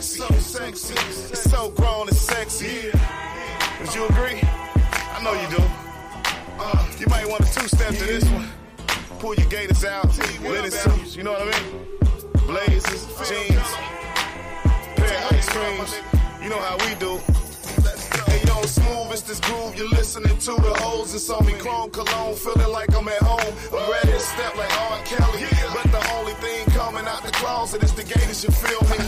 sexy. It's so grown and sexy. Would you agree? I know you do. You might want to two-step to this one. Pull your gaiters out, linen suits, you know what I mean? Blazers, jeans, pair of ice creams, you know how we do. Hey yo, smooth is this groove you're listening to. The hoes is on me, chrome cologne, feeling like I'm at home. I'm ready to step like R. Kelly, but the only thing coming out the closet is the gators, you feel me?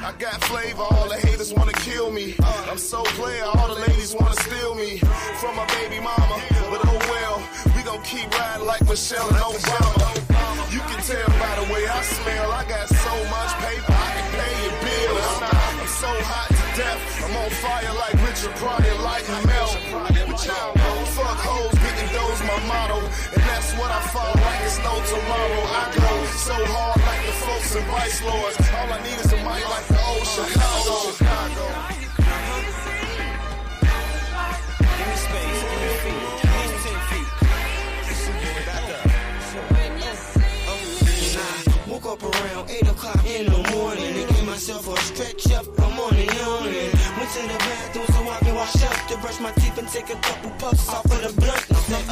I got flavor, all the haters wanna kill me. I'm so player, all the ladies wanna steal me from my baby mama, but oh well, we gon' keep riding like Michelle and Obama. You can tell by the way I smell, I got so much paper, I can pay your bills. I'm so hot to death, I'm on fire like Richard Pryor, lighting melt. Fuck hoes, getting those my motto, and that's what I follow like it's no tomorrow. I go so hard like the folks in Vice Lords. All I need is a mic like the old Chicago. Give me space, give me feet, give me 10 feet. Woke up around 8 o'clock in the morning and gave myself a stretch up. I'm on and yawning. Went to the bathroom so I can wash up, to brush my teeth and take a couple puffs off of the blunt. And say,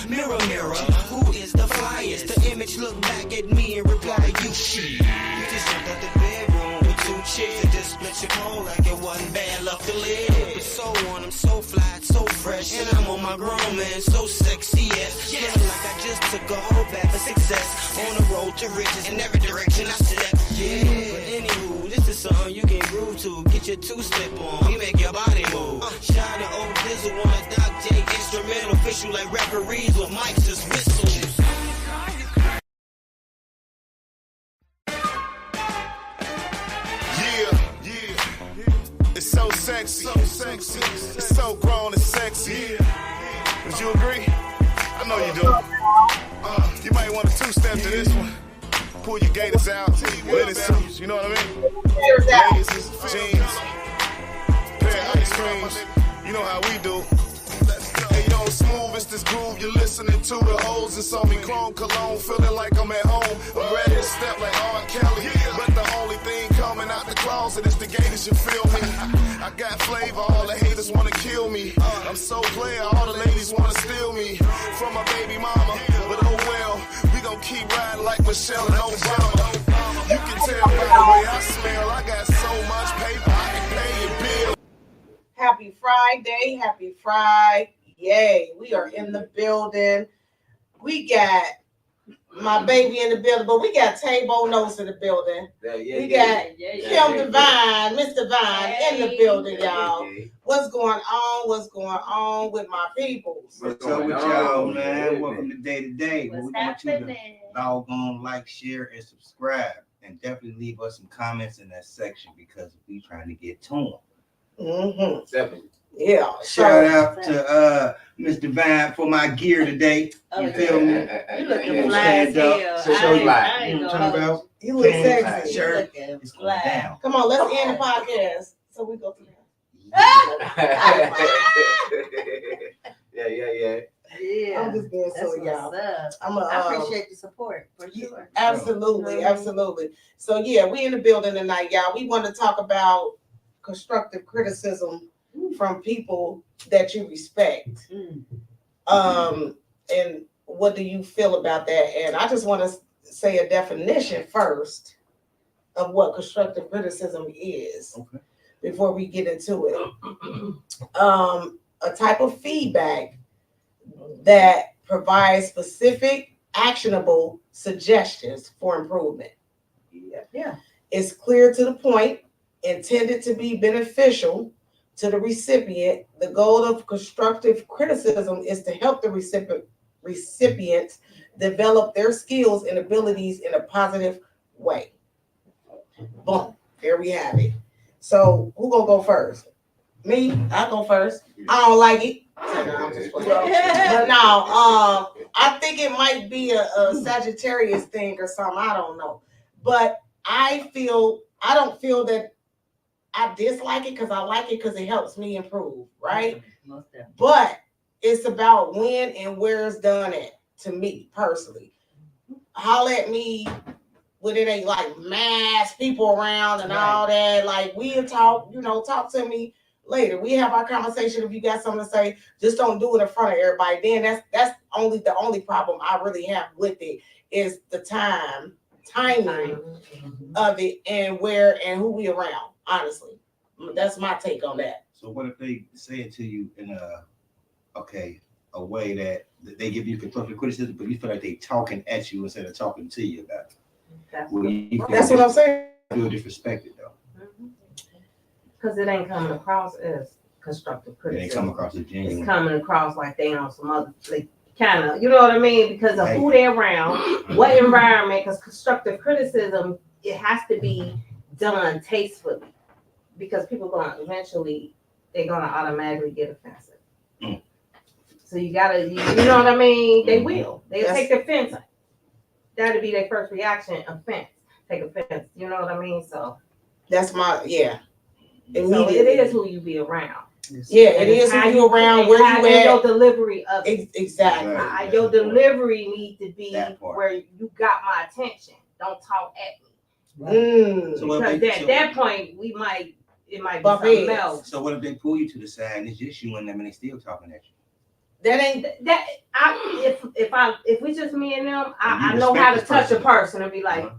mirror, mirror, who is the flyest? The image looked back at me and replied, you shit. You just jumped out the bedroom with 2 chicks and just split your cold like it wasn't bad luck to live. But so on, I'm so fly, so fresh, and I'm on my grown man, so sexy, yes. Feeling like I just took a whole bath of success, on the road to riches in every direction I step. Yeah, but anywho, this is something you can groove to. Get your two-step on, we make your body move. Shine the old diesel on a Doc J instrumental, official like referees with mics as whistles. It's so sexy. It's so grown and sexy. Would you agree? I know you do. You might want to two-step to this one. Pull your gaiters out, linen suits, you know what I mean? Blazers, jeans, pair of ice creams, you know how we do. Hey yo, smooth is this groove you're listening to. The hoes is on me, chrome cologne, feeling like I'm at home. I'm ready to step like R. Kelly, but the only thing coming out the closet is the gators, you feel me? I got flavor, all the haters wanna kill me. I'm so player, all the ladies wanna steal me from my baby mama, but oh well, we gon' keep riding like Michelle and Obama. You can tell by the way I smell, I got so much paper, I can pay your bill. Happy Friday, happy Friday. Yay, we are in the building. We got my baby in the building, but we got Tabo Nose in the building. We got Kim Divine, Miss Divine in the building, y'all. What's going on? What's going on with my peoples? What's up with y'all, man? Welcome to Day to Day. We want you to doggone like, share, and subscribe. And definitely leave us some comments in that section because we trying to get to them. Definitely. Yeah. Shout out to Miss Divine for my gear today. You feel me? You looking fly as hell. Show you what I'm talking about. You look sexy. Shirt. It's going down. Come on, let's end the podcast so we go to that. Yeah. I'm just being silly, y'all. I appreciate the support for sure. Absolutely. So yeah, we in the building tonight, y'all. We want to talk about constructive criticism from people that you respect. And what do you feel about that? And I just want to say a definition first of what constructive criticism is before we get into it. A type of feedback that provides specific, actionable suggestions for improvement. Yeah. It's clear to the point, intended to be beneficial to the recipient. The goal of constructive criticism is to help the recipients develop their skills and abilities in a positive way. Boom. There we have it. So who gonna go first? Me? I'll go first. I don't like it. But no, I think it might be a Sagittarius thing or something. I don't know. But I don't feel that I dislike it because I like it because it helps me improve, right? But it's about when and where it's done at, to me personally. Holler at me when it ain't like mass people around and all that. Like we'll talk, talk to me later. We have our conversation. If you got something to say, just don't do it in front of everybody. Then that's the only problem I really have with it is the timing of it and where and who we around. Honestly, that's my take on that. So what if they say it to you in a way that they give you constructive criticism, but you feel like they talking at you instead of talking to you about it? That's what I'm saying. Feel disrespected though. Because it ain't coming across as constructive criticism. It ain't coming across as genuine. It's coming across like they on some other, like, kind of, you know what I mean? Because of who they're around, what environment, because constructive criticism, it has to be done tastefully. Because people they're gonna automatically get offensive. So you gotta, you know what I mean? They will. They'll take offense. That'll be their first reaction, offense. Take offense. You know what I mean? So that's my So it is who you be around. Yeah, it is who you around, where you at. Your delivery of it. Exactly. Your delivery need to be where you got my attention. Don't talk at me. So because at that point, it might be something else. So what if they pull you to the side and it's just you and them and they still talking at you? That ain't that. If we just me and them, I know how to touch a person and be like,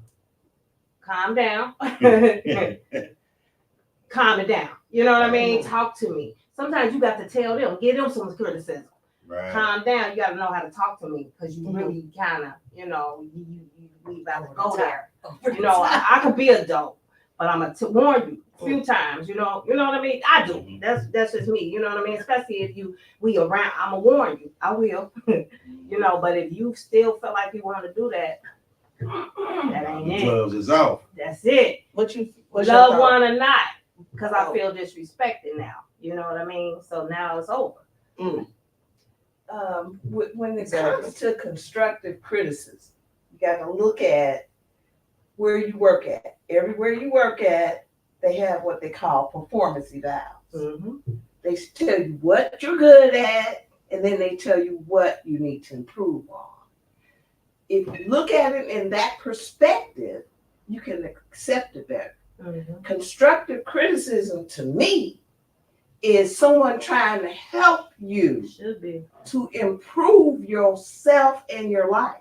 calm down, calm it down. You know what I mean? Talk to me. Sometimes you got to tell them, give them some criticism. Right. Calm down. You got to know how to talk to me because you really kind of, we about to go there. I could be a dope, but I'm gonna warn you a few times. You know what I mean? I do. That's just me. You know what I mean? Especially if we around, I'm gonna warn you. I will. But if you still feel like you want to do that, that ain't it. Gloves is off. That's it. What's love one or not? Because I feel disrespected now. You know what I mean? So now it's over. When it comes to constructive criticism, you got to look at where you work at. Everywhere you work at, they have what they call performance evals. They tell you what you're good at, and then they tell you what you need to improve on. If you look at it in that perspective, you can accept it better. Constructive criticism to me is someone trying to help you to improve yourself and your life.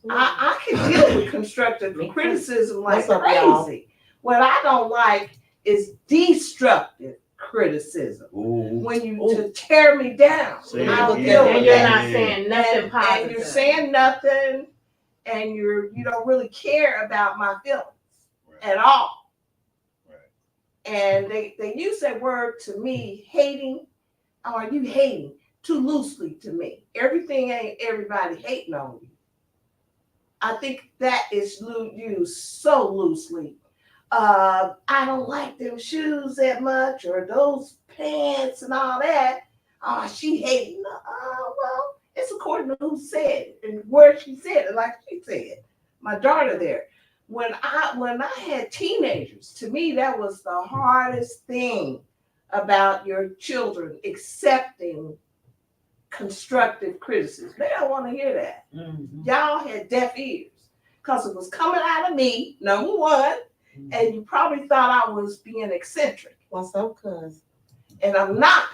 I can deal with constructive criticism like crazy. What I don't like is destructive criticism. When you to tear me down. And you're not saying nothing positive. And you're saying nothing, and you don't really care about my feelings at all. And they use that word to me, hating. Are you hating too loosely to me? Everything ain't everybody hating on you. I think that is used so loosely. I don't like them shoes that much, or those pants and all that. Oh, she hating. Well, it's according to who said it and where she said it, like she said. My daughter there. When I had teenagers, to me, that was the hardest thing about your children accepting constructive criticism. They don't want to hear that. Y'all had deaf ears because it was coming out of me, number one, and you probably thought I was being eccentric. What's up, cuz? And I'm not,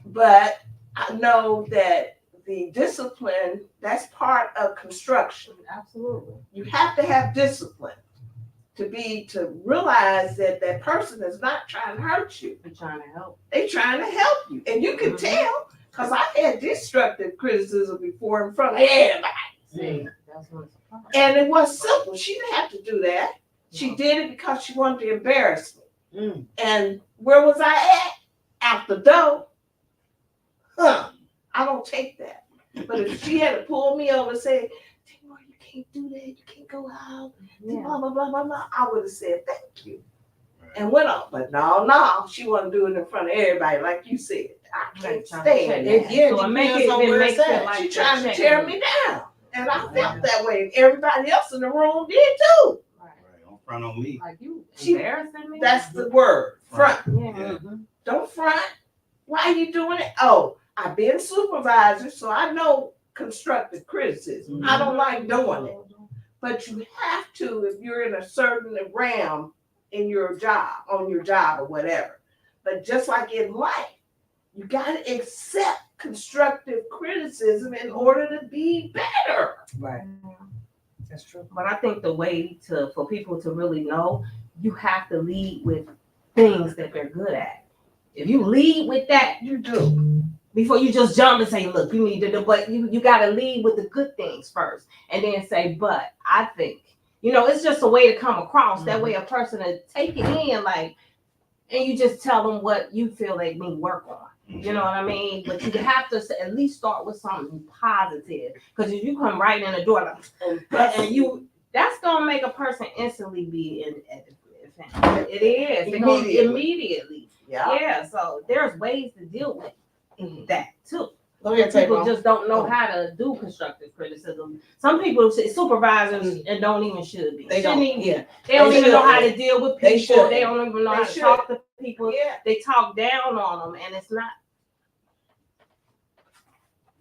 but I know that the discipline, that's part of construction. Absolutely. You have to have discipline to realize that person is not trying to hurt you. They're trying to help. They're trying to help you. And you can tell, because I had destructive criticism before in front of everybody. And it was simple. She didn't have to do that. She did it because she wanted to embarrass me. And where was I at? Out the door. I don't take that. But if she had to pull me over and say, Timor, you can't do that, you can't go out, blah, blah, blah, blah, blah, I would have said thank you. And went on. But no, she wanted to do it in front of everybody, like you said. I can't stand it. She's trying to tear me down. And I felt that way. And everybody else in the room did too. Don't front on me. Like you embarrassing me? That's the word. Front. Yeah. Don't front. Why are you doing it? Oh, I've been supervisor, so I know constructive criticism. I don't like doing it. But you have to if you're in a certain realm in your job, on your job or whatever. But just like in life, you got to accept constructive criticism in order to be better. Right. That's true. But I think the way for people to really know, you have to lead with things that they're good at. If you lead with that, you do. Before you just jump and say, look, you need to do, but you got to lead with the good things first. And then say, but I think, it's just a way to come across. That way a person to take it in, like, and you just tell them what you feel they need work on. You know what I mean? But you have to at least start with something positive. Because if you come right in the door, like, that's going to make a person instantly be in. It is. Immediately. Yeah. So there's ways to deal with that too. People just don't know how to do constructive criticism. Some people say supervisors and don't even should be. They don't. They don't even know how to deal with people. They don't even know how to talk to people. They talk down on them, and it's not.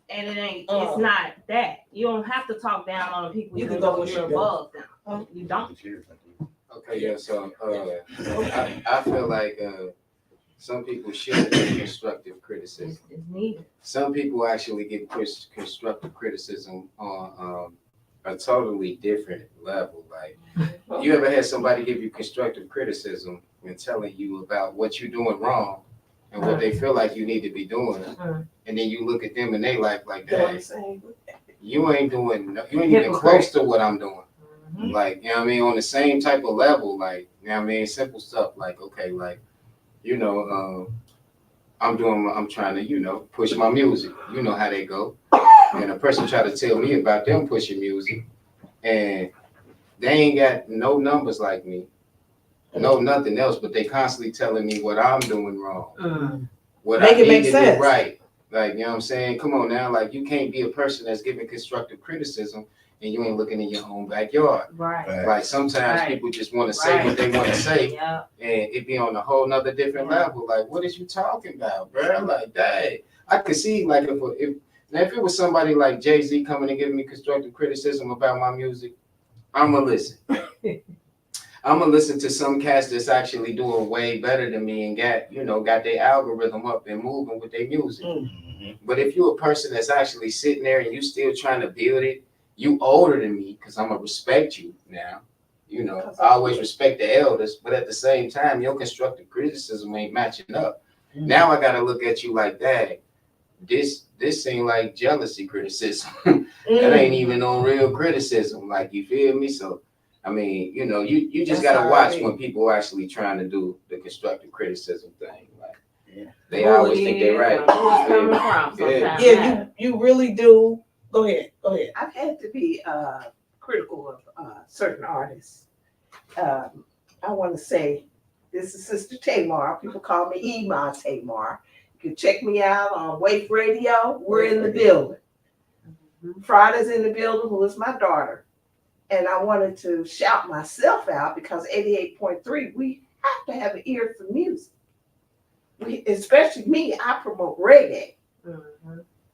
And it ain't. It's not that. You don't have to talk down on the people. You can go you're above them. You don't. Okay. Yeah. So I feel like some people should get constructive criticism. It's needed. Some people actually get constructive criticism on a totally different level. Like, you ever had somebody give you constructive criticism and telling you about what you're doing wrong and what they feel like you need to be doing, and then you look at them and they like that. You ain't even close to what I'm doing. Like, you know what I mean? On the same type of level, like, you know what I mean? Simple stuff like, okay, like, I'm trying to, push my music. You know how they go. And a person try to tell me about them pushing music, and they ain't got no numbers like me, no nothing else, but they constantly telling me what I'm doing wrong. What I need to do right. Like, you know what I'm saying? Come on now. Like, you can't be a person that's giving constructive criticism and you ain't looking in your own backyard. Right. Like, sometimes people just want to say what they want to say, and it be on a whole nother different level. Like, what is you talking about, bro? Like, dang. I could see, like, if it was somebody like Jay-Z coming and giving me constructive criticism about my music, I'm going to listen. I'm going to listen to some cats that's actually doing way better than me and got their algorithm up and moving with their music. But if you're a person that's actually sitting there and you still trying to build it, you older than me, because I'm going to respect you now. I always respect the elders, but at the same time, your constructive criticism ain't matching up. Now I got to look at you like that. This seemed like jealousy criticism. That ain't even on real criticism. Like, you feel me? So, I mean, you just got to watch when people actually trying to do the constructive criticism thing. Like, they always think they're right. You really do. Go ahead. I've had to be critical of certain artists. I want to say, this is Sister Tamar. People call me Ema Tamar. You can check me out on Wave Radio. We're in the building. Frida's in the building, who is my daughter. And I wanted to shout myself out because 88.3, we have to have an ear for music. Especially me, I promote reggae.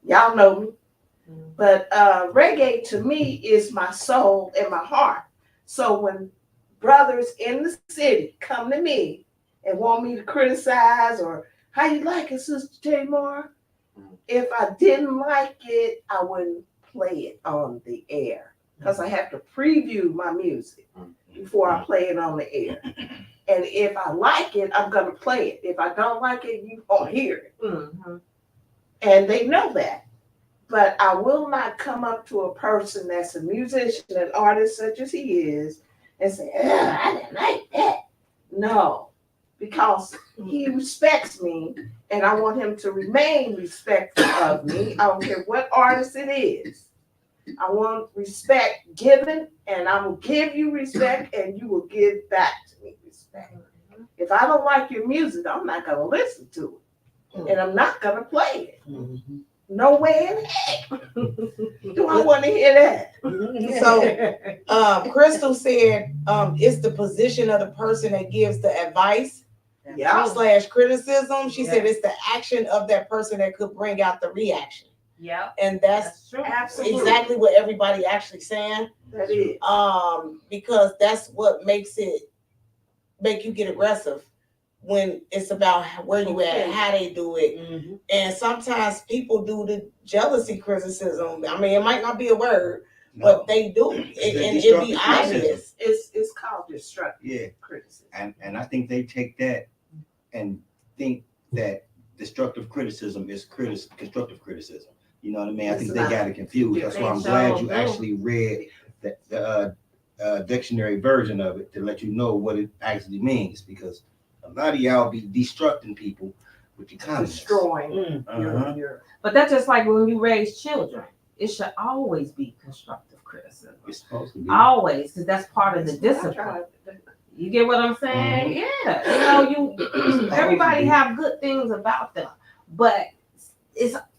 Y'all know me. But reggae to me is my soul and my heart. So when brothers in the city come to me and want me to criticize or how you like it, Sister Tamar, if I didn't like it, I wouldn't play it on the air because I have to preview my music before I play it on the air. And if I like it, I'm going to play it. If I don't like it, you won't hear it. And they know that. But I will not come up to a person that's a musician, an artist such as he is, and say, I didn't like that. No, because he respects me, and I want him to remain respectful of me. I don't care what artist it is. I want respect given, and I will give you respect, and you will give back to me respect. If I don't like your music, I'm not going to listen to it, and I'm not going to play it. No way in heck do I want to hear that. So Crystal said it's the position of the person that gives the advice / criticism. She said it's the action of that person that could bring out the reaction. Yeah. And that's true. Absolutely. exactly what everybody actually saying. That is. Because that's what make you get aggressive when it's about where you at, how they do it. Mm-hmm. And sometimes people do the jealousy criticism. I mean, it might not be a word, but they do. And it be obvious. It's called destructive criticism. And I think they take that and think that destructive criticism is constructive criticism. You know what I mean? I think they got it confused. That's why I'm glad you actually read the dictionary version of it to let you know what it actually means, because a lot of y'all be destructing people with your comments. Destroying your But that's just like when you raise children. It should always be constructive criticism. It's supposed to be. Always, because that's part of the discipline. You get what I'm saying? Mm-hmm. Yeah. You everybody have good things about them, but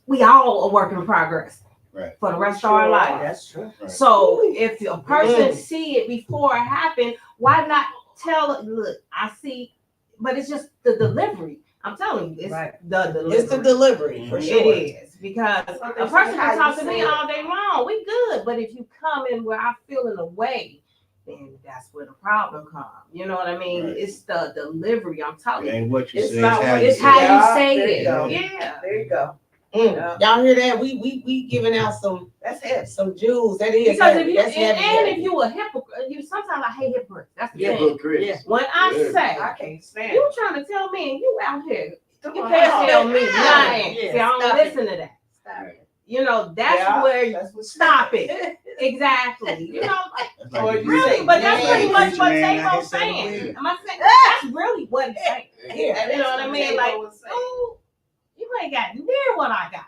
we all a work in progress. Right. For the rest of our life. That's true. Right. So if a person see it before it happened, why not tell it? Look, I see, but it's just the delivery. I'm telling you, it's the delivery. It's the delivery, for sure. It is, because a person can talk to me all day long. We good, but if you come in where I feel in a way, then that's where the problem comes. You know what I mean? Right. It's the delivery. I'm telling It you. ain't what you It's say, not it's what how It's you how say you it. say it. Yeah. There you go. Y'all hear that? We giving out some That's it. some jewels. That is Because heavy. if you That's heavy. if you a hypocrite, sometimes I hate hypocrites. That's the thing. Hypocrites. When I say I can't stand you trying to tell me and you out here, you it. can't tell me nothing. Yeah, See, I don't stop listen to that. Stop it. You know, that's where you stop it. Exactly. You know, That's like the really, preacher. but that's Yeah, pretty the much preacher what man Tavo's out here saying saying. it. Am I saying that's really what he's saying? Yeah. You know what I mean? Like, ooh, you ain't got near what I got.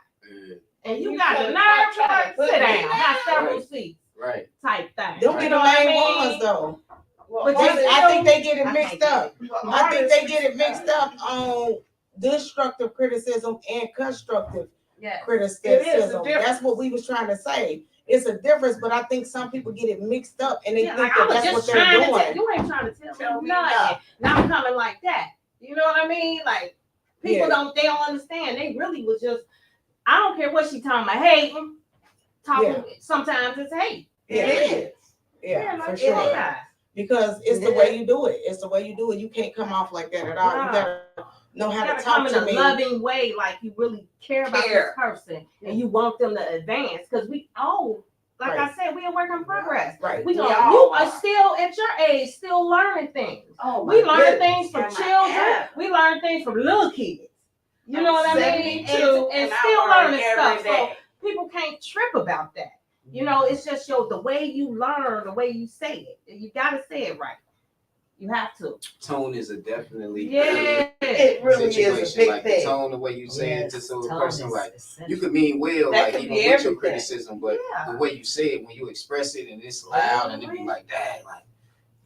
And you got the nerve to sit down, have several seats, Right. type thing. Them be You the know what I main mean? ones though. But I think they get it mixed up. Well, I think they get it mixed up on destructive criticism and constructive Yes. criticism. It is a difference. That's what we was trying to say. It's a difference, but I think some people get it mixed up and they Yeah, think like I was that's what just they're trying to doing. tell you, ain't trying to tell Tell me me nothing. Now I'm coming like that. You know what I mean? Like people don't understand. They really was just, I don't care what she talking about, hating. Talking sometimes it's hate. Yeah. It is. Yeah, like, for sure. yeah. Because it's the way you do it. It's the way you do it. You can't come off like that at all. No. You gotta know how You to gotta come talk in to a me. loving way, like you really care about this person and you want them to advance. Because we all, like I said, we a work in progress. Right. We We gonna, all you are are. still at your age, still learning things. Oh, We my learn goodness. things from Am I children. ever. We learn things from little kids. You know what I mean? 72 And I still learn learning every stuff. day. So people can't trip about that. You know, it's just the way you learn, the way you say it. You gotta say it right. You have to. Tone is a definitely It really situation. is a big like thing. The tone, the way you say it to some person, like you could could mean well, That like could even be with everything. your criticism, but the way you say it when you express it and it's loud and it be like that, like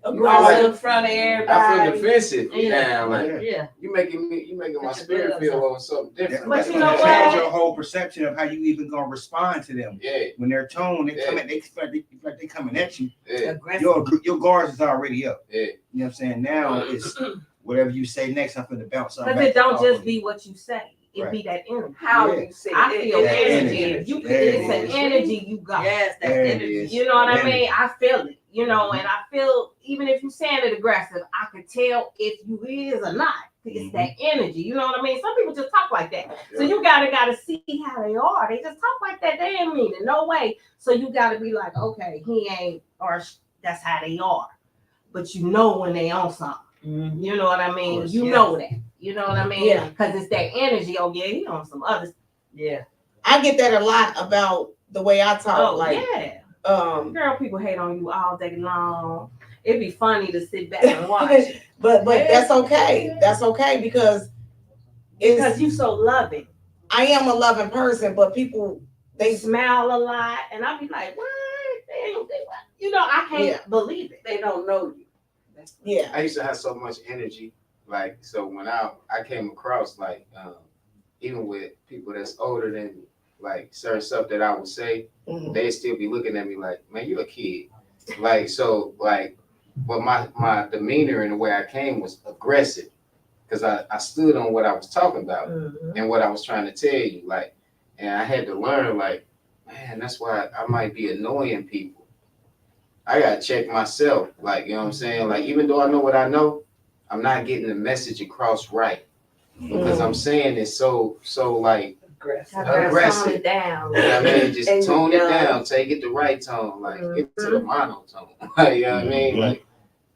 Right in front of everybody. I feel defensive. Yeah. Now, like Yeah. you making my spirit feel on something different. But you know Change what? your whole perception of how you even gonna respond to them. Yeah, When they're tone, they come at, they feel like they coming at you. yeah, Your guards is already up. yeah. You know what I'm saying? Now it's whatever you say next, I'm gonna bounce something Because back it don't off just of be you. what you say. It be that energy. How Yeah. you say I it. feel That energy. energy. You can, There it it's an is. energy you got. Yes, that's There it energy. is. You know what I Energy. mean? I feel it. You know, and I feel even if you saying it aggressive, I can tell if you is or not. It's that energy. You know what I mean? Some people just talk like that. So you gotta see how they are. They just talk like that. They ain't mean it. No way. So you gotta be like, okay, he ain't, or that's how they are. But you know when they on something. You know what I mean? course, You know that. You know what I mean? Yeah. Because it's that energy. Oh yeah, he on some others. Yeah. I get that a lot about the way I talk. Oh like, yeah. Girl, People hate on you all day long. It'd be funny to sit back and watch. but that's okay. That's okay because Because you so loving. I am a loving person, but people They smile a lot, and I'll be like, what? You know, I can't believe it. They don't know you. Yeah. I used to have so much energy, like so when I came across like even with people that's older than me, like certain stuff that I would say, they'd still be looking at me like, man, you a kid. Like so like but my demeanor and the way I came was aggressive because I stood on what I was talking about and what I was trying to tell you. Like And I had to learn, like, man, that's why I might be annoying people. I gotta check myself, like, you know what I'm saying? Like, even though I know what I know, I'm not getting the message across right. Because I'm saying it so like aggressive. Tone it down. You know what I mean? Just And tone it down, take it the right tone, like get to the monotone. Like, you know what I mean? Like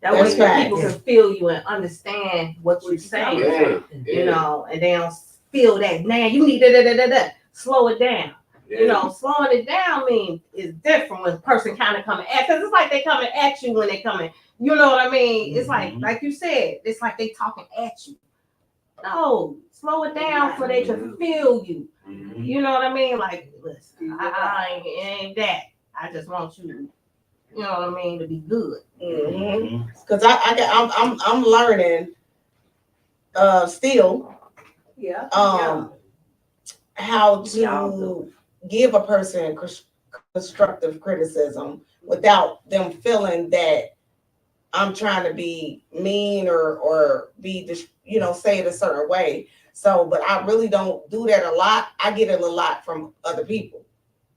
that way people can feel you and understand what you're saying. Yeah. You know, and they don't feel that, man, you need da. Slow it down. Yeah. You know, slowing it down means is different when a person kind of coming at, because it's like they coming at you when they coming. You know what I mean? It's like you said, it's like they talking at you. No, slow it down so they can feel you. You know what I mean? Like, listen, I ain't that. I just want you, you know what I mean, to be good. Because I'm learning still how to give a person constructive criticism without them feeling that I'm trying to be mean or be, you know, say it a certain way. So, but I really don't do that a lot. I get it a lot from other people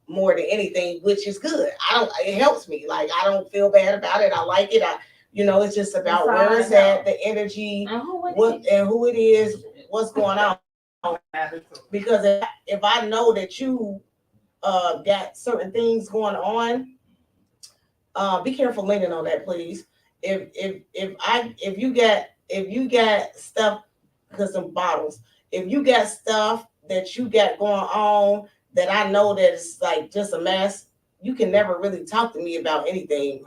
more than anything, which is good. It helps me. Like, I don't feel bad about it. I like it. It's just about where it's at, the energy, who it is, what's going on. Because if I know that you got certain things going on, be careful leaning on that, please. If you got stuff, because some bottles, if you got stuff that you got going on that I know that it's like just a mess, you can never really talk to me about anything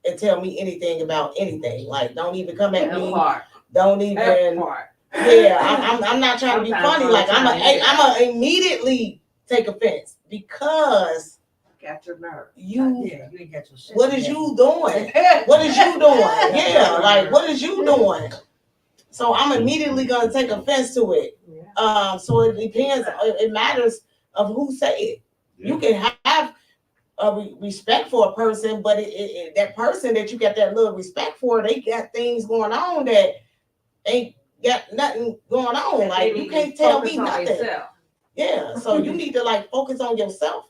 and tell me anything about anything. Like, don't even come at me. Don't even. I'm not trying to be funny. Like, I'm a immediately take offense because. Got your nerve. You ain't got your shit. What is you doing? What is you doing? Yeah, like, what is you doing? So I'm immediately gonna take offense to it. So it depends. It matters of who say it. You can have respect for a person, but that person that you got that little respect for, they got things going on that ain't got nothing going on. Like, you can't tell me nothing. Yeah, so you need to like focus on yourself.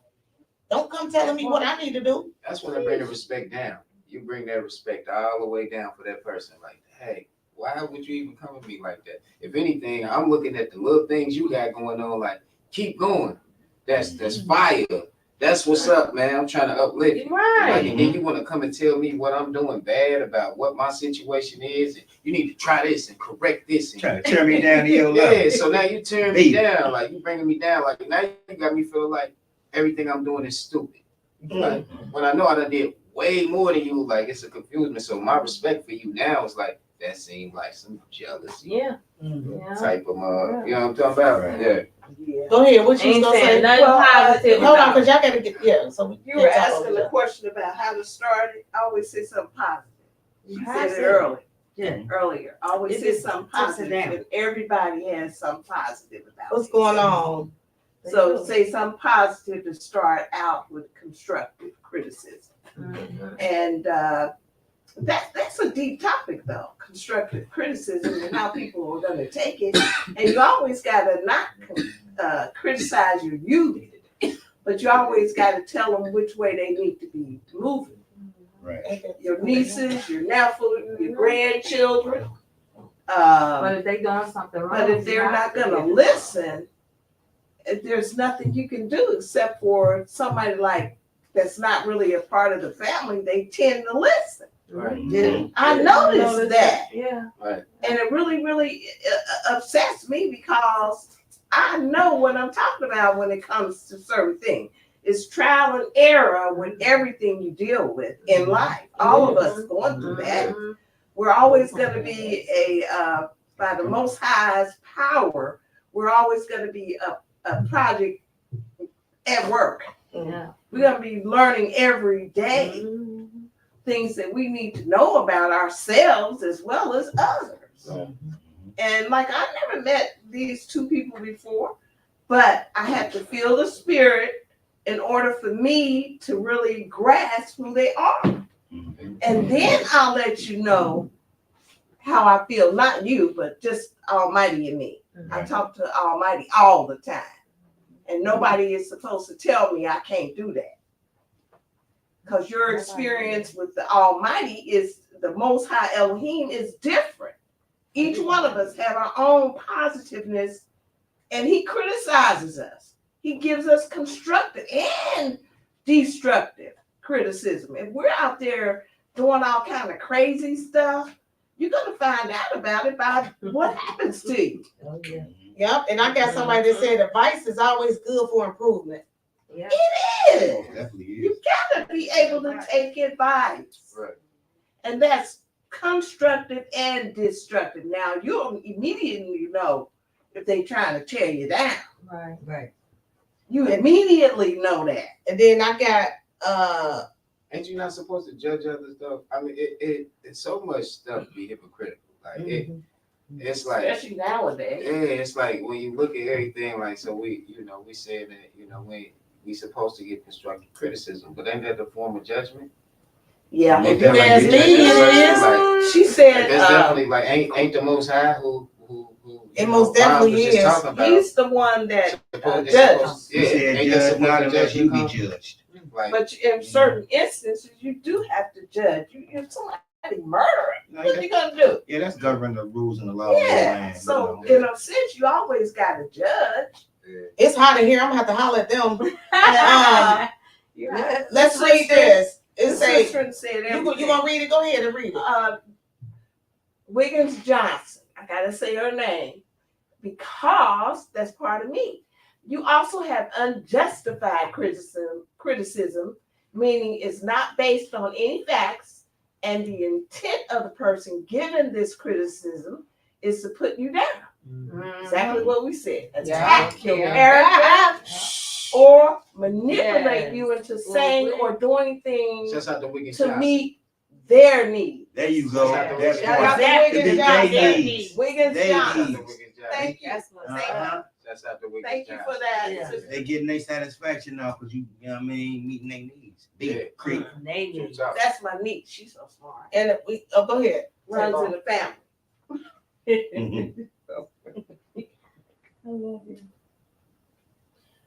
Don't come telling me what I need to do. That's when I bring the respect down. You bring that respect all the way down for that person. Like, hey, why would you even come at me like that? If anything, I'm looking at the little things you got going on. Like, keep going. That's fire. That's what's up, man. I'm trying to uplift you. Right. Like, and then you want to come and tell me what I'm doing bad about what my situation is, and you need to try this and correct this. And trying to tear me down to your level. Yeah, so now you tearing me down. Like, you bringing me down. Like, now you got me feeling like everything I'm doing is stupid. Like, when I know I done did way more than you, like, it's a confusion. So my respect for you now is like, that seemed like some jealousy. Type of, you know what I'm talking about? Right. Yeah. Go ahead. What you gonna say? Positive. Hold on, because y'all gotta get, so you were asking the question about how to start it. I always say something positive. You said it earlier. I always say something positive, and everybody has something positive about what's going on. So say something positive to start out with constructive criticism. And that's a deep topic, though, constructive criticism and how people are going to take it. And you always got to not criticize your youth, but you always got to tell them which way they need to be moving. Right. Your nieces, your nephews, your grandchildren. But if they doing something wrong, but if they're not going to listen, there's nothing you can do except for somebody like that's not really a part of the family. They tend to listen. Right. I noticed that. Yeah. Right. And it really, really upsets me because I know what I'm talking about when it comes to certain things. It's trial and error with everything you deal with in life. All of us going through that. We're always going to be by the Most High's power, we're always going to be a project at work. Yeah. We're going to be learning every day things that we need to know about ourselves as well as others. And like, I never met these two people before, but I had to feel the spirit in order for me to really grasp who they are. And then I'll let you know how I feel, not you, but just Almighty in me. I talk to Almighty all the time. And nobody is supposed to tell me I can't do that. Because your experience with the Almighty is the Most High Elohim is different. Each one of us have our own positiveness, and he criticizes us. He gives us constructive and destructive criticism. If we're out there doing all kind of crazy stuff, you're gonna find out about it by what happens to you. Oh, yeah. Yep, and I got somebody that said advice is always good for improvement. Yeah. It is. Definitely is. You gotta be able to take advice. Right. And that's constructive and destructive. Now you'll immediately know if they're trying to tear you down. Right. You immediately know that. And then I got Ain't you not supposed to judge other stuff? I mean, it's so much stuff to be hypocritical. Like it's like, Especially nowadays. yeah, it's like when you look at everything, like, so we said that, we supposed to get constructive criticism, but ain't that the form of judgment? Yeah. If you ask me, it is. Like, She said that's definitely like ain't the Most High who It most definitely is. he's the one that judges. judges. He said, "Judge not unless you be judged." Like, But in certain instances, you do have to judge. If somebody murdering, No, what are you gonna do? Yeah, that's governing the rules and the laws of the Yeah. land. So in a sense, you always gotta judge. it's hot in here. I'm gonna have to holler at them. Yeah. Let's read this. It The say sister said you everything. gonna read it? Go ahead and read it. Wiggins Johnson. I gotta say her name because that's part of me. You also have unjustified criticism, meaning it's not based on any facts, and the intent of the person given this criticism is to put you down. Exactly what we said. Attack your character or manipulate you into saying or doing things just out the Wiggins to Johnson. meet their needs. There you go. Yeah. That's Shout out part. to Wiggins They Johnson. needs. Wiggins They Johnson. needs. Thank you. Uh-huh. That's out the Wiggins Thank you for Johnson. that. Yeah. sister. They getting their satisfaction now because you know what I mean, meeting their needs. Yeah. Big creep. Maybe. That's my niece. She's so smart. And we go ahead. Runs in the family. Mhm.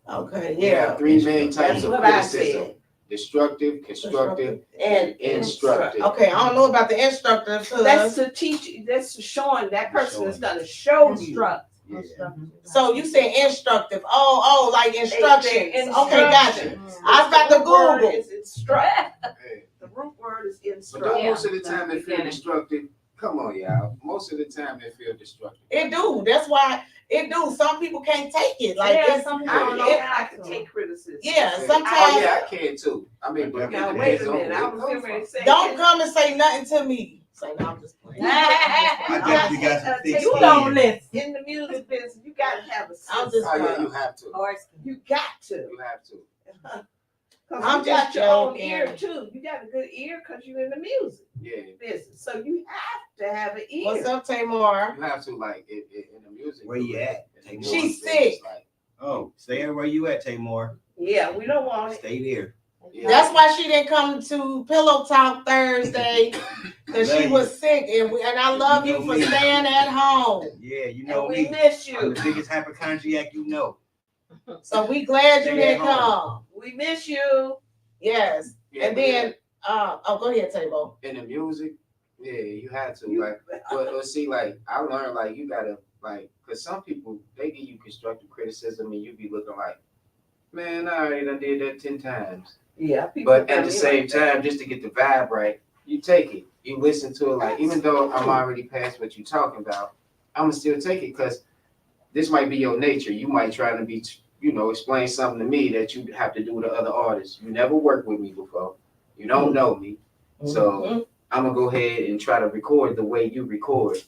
Okay, We have yeah. three main types That's of what I criticism: said. destructive, constructive, And instructive. Okay, I don't know about the instructor. That's to teach you. That's showing that person is going to show you. Instruct. Yeah. So you say instructive. Oh, like instructions. Okay, gotcha. Instructions. I was about to The root word Google. is instruct. Hey, The root word is but don't instruct. most of the time they feel destructive. Come on, y'all. Most of the time they feel destructive. It do. That's why it do. Some people can't take it. Like Yeah, it's, some people I don't know it- how I can take criticism. yeah. Oh Sometimes yeah, I can too. I mean, but Now it wait depends a on minute. where I it was comes getting ready to from. say. don't come and say nothing to me. Say no, I'm just playing. I definitely got some thick You skin. don't listen. In the music business, you got to have a I'm sense. just- Oh yeah, you have to. You got to. You have to. Cause I'm you got just your own joking. ear too. You got a good ear because you're in the music Yeah, business. So you have to have an ear. What's up, Tamar? you have to like in the music. Where you at? in the She's music, sick. it's like, Oh, stay where you at, Tamar. Yeah, we don't want it. Stay there. yeah. That's why she didn't come to Pillow Talk Thursday because she was sick, and I love you for staying at home. Yeah, you And know we me. miss I'm you. the biggest hypochondriac you know. So we glad you Stay didn't at home. come. We miss you. Yes, Yeah, and but then go ahead, Tabo. in the music, yeah, you had to You- like. But see, like I learned, like you gotta like, cause some people they give you constructive criticism and you be looking like, man, I already done did that 10 times. Yeah. people But at tell the me same like that. time, just to get the vibe right, you take it. You listen to it. Like even though I'm already past what you're talking about, I'm gonna still take it because this might be your nature. You might try to be, explain something to me that you have to do to other artists. You never worked with me before. You don't know me, so I'm gonna go ahead and try to record the way you record,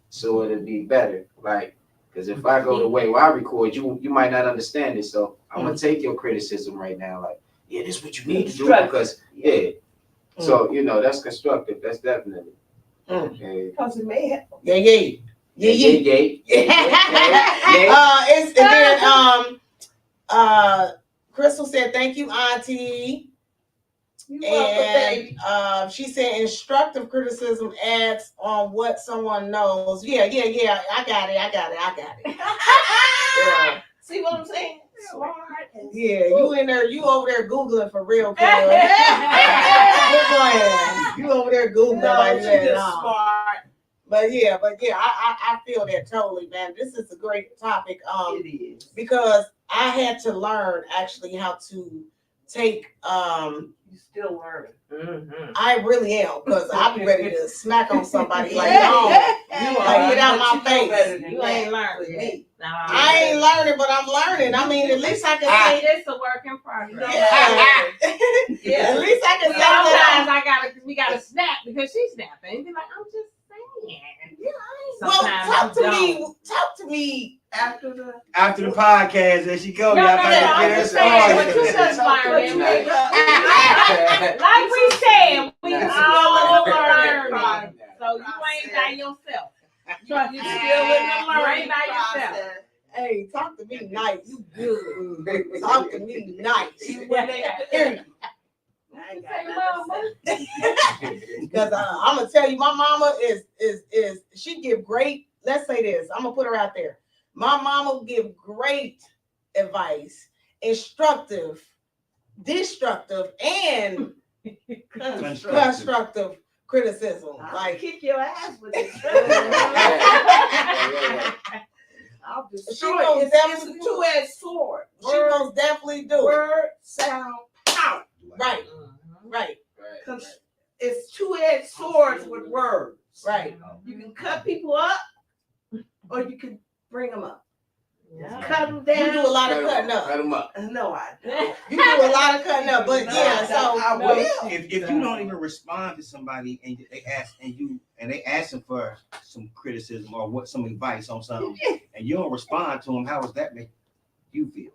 so it'll be better. Like, because if I go the way I record, you might not understand it. So I'm gonna take your criticism right now. Like, yeah, this is what you need to do because So that's constructive. That's definitely. Okay. Because it may have. Yeah. It's and then Crystal said thank you, Auntie. You welcome, And she said instructive criticism adds on what someone knows. Yeah. I got it. Yeah. See what I'm saying? Smart. Yeah, you in there, you over there Googling for real, cuz. You over there Googling like She's that. just smart. But yeah, I feel that totally, man. This is a great topic. It is. Because I had to learn actually how to take You still learning. Mm-hmm. I really am, because I'll be ready to smack on somebody like, no, You like, are, get out but my you know face. better than You that. ain't learned With yet. me. I ain't learning, but I'm learning. I mean, at least I can say, It's a work in progress. yeah. At least I can say Sometimes that. we gotta snap because she's snapping. And be like, I'm just saying. Well, Sometimes talk to me. After the After the podcast, there she go. No, Y'all no, better no, I'm get just her saying, started. what you just learned. Like Like we said, we all learning. learning. So you ain't by yourself. you still in the You learning ain't by yourself. process. Hey, talk to me nice. You good. Talk to me nice. Even when they I ain't got nothing to say. Because I'm gonna tell you, my mama is she give great. Let's say this. I'm gonna put her out there. My mama give great advice, instructive, destructive, and constructive criticism. I'll Like kick your ass with this. I'll She destroy most it. It's a definitely do. two-edged sword. she most definitely do. Word, sound, power. Right, right, It's two-edged swords with words. right. You can cut people up, or you can bring them up. Yeah. Cut them You down. do a lot of cutting up. Cut them up. No, I don't. You do a lot of cutting up, but No, yeah. I So don't. I will. If you don't even respond to somebody and they asking for some criticism or some advice on something, and you don't respond to them, how does that make you feel?